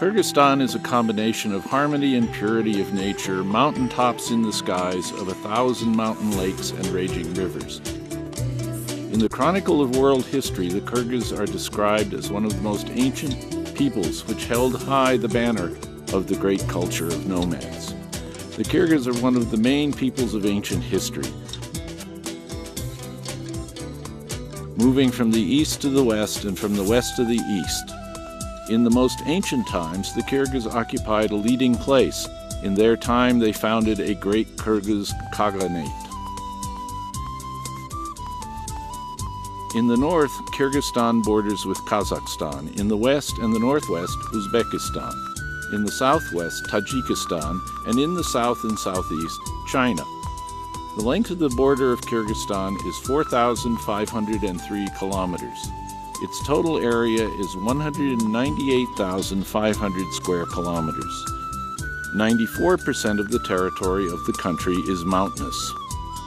Kyrgyzstan is a combination of harmony and purity of nature, mountaintops in the skies of 1,000 mountain lakes and raging rivers. In the Chronicle of World History, the Kyrgyz are described as one of the most ancient peoples which held high the banner of the great culture of nomads. The Kyrgyz are one of the main peoples of ancient history, moving from the east to the west and from the west to the east. In the most ancient times, the Kyrgyz occupied a leading place. In their time, they founded a great Kyrgyz Khaganate. In the north, Kyrgyzstan borders with Kazakhstan. In the west and the northwest, Uzbekistan. In the southwest, Tajikistan. And in the south and southeast, China. The length of the border of Kyrgyzstan is 4,503 kilometers. Its total area is 198,500 square kilometers. 94% of the territory of the country is mountainous.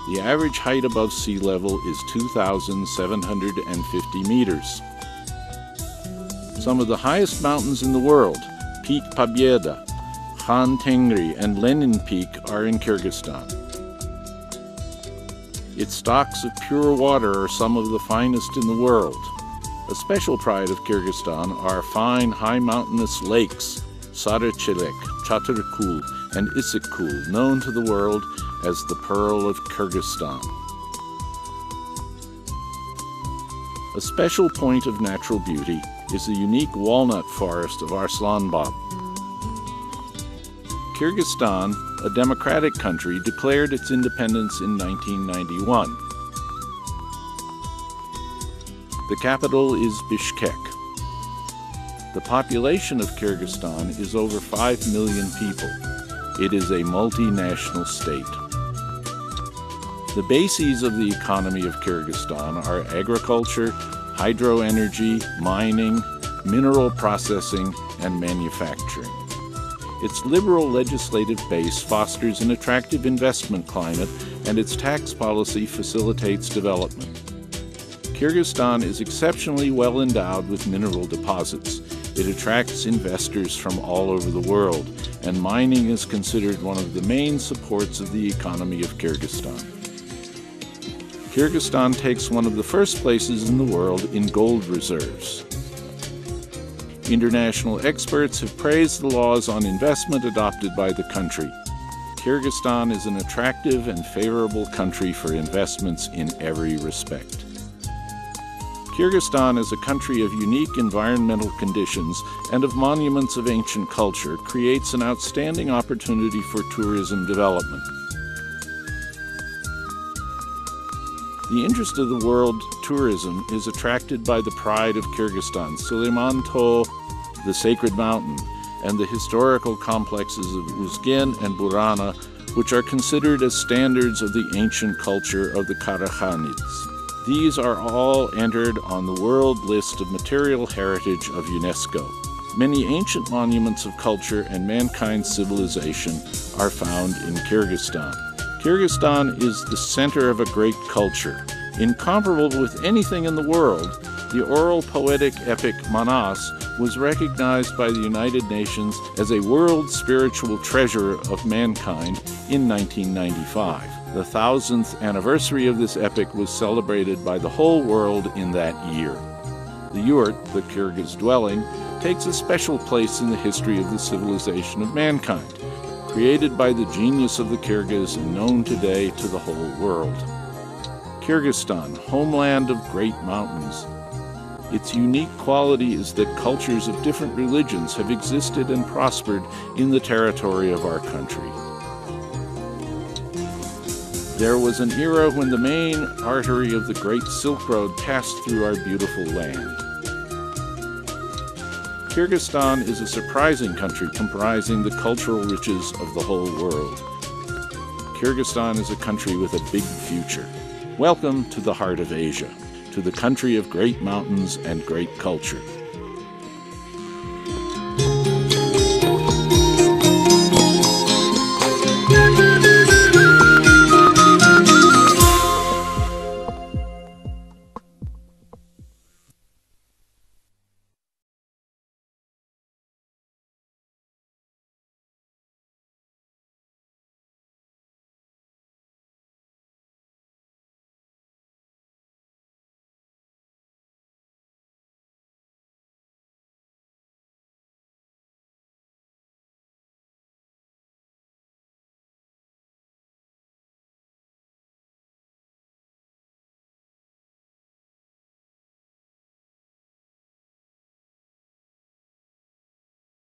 The average height above sea level is 2,750 meters. Some of the highest mountains in the world, Peak Pobeda, Khan Tengri, and Lenin Peak, are in Kyrgyzstan. Its stocks of pure water are some of the finest in the world. A special pride of Kyrgyzstan are fine, high mountainous lakes, Sarachilek, Chaturkul, and Isikkul, known to the world as the Pearl of Kyrgyzstan. A special point of natural beauty is the unique walnut forest of Arslanbab. Kyrgyzstan, a democratic country, declared its independence in 1991. The capital is Bishkek. The population of Kyrgyzstan is over 5 million people. It is a multinational state. The bases of the economy of Kyrgyzstan are agriculture, hydroenergy, mining, mineral processing, and manufacturing. Its liberal legislative base fosters an attractive investment climate, and its tax policy facilitates development. Kyrgyzstan is exceptionally well endowed with mineral deposits. It attracts investors from all over the world, and mining is considered one of the main supports of the economy of Kyrgyzstan. Kyrgyzstan takes one of the first places in the world in gold reserves. International experts have praised the laws on investment adopted by the country. Kyrgyzstan is an attractive and favorable country for investments in every respect. Kyrgyzstan is a country of unique environmental conditions and of monuments of ancient culture, creates an outstanding opportunity for tourism development. The interest of the world tourism is attracted by the pride of Kyrgyzstan, Süleyman-Tağ, the sacred mountain, and the historical complexes of Uzgen and Burana, which are considered as standards of the ancient culture of the Karakhanids. These are all entered on the World List of Material Heritage of UNESCO. Many ancient monuments of culture and mankind's civilization are found in Kyrgyzstan. Kyrgyzstan is the center of a great culture. Incomparable with anything in the world, the oral poetic epic Manas was recognized by the United Nations as a world spiritual treasure of mankind in 1995. The 1000th anniversary of this epic was celebrated by the whole world in that year. The yurt, the Kyrgyz dwelling, takes a special place in the history of the civilization of mankind, created by the genius of the Kyrgyz and known today to the whole world. Kyrgyzstan, homeland of great mountains. Its unique quality is that cultures of different religions have existed and prospered in the territory of our country. There was an era when the main artery of the Great Silk Road passed through our beautiful land. Kyrgyzstan is a surprising country comprising the cultural riches of the whole world. Kyrgyzstan is a country with a big future. Welcome to the heart of Asia, to the country of great mountains and great culture.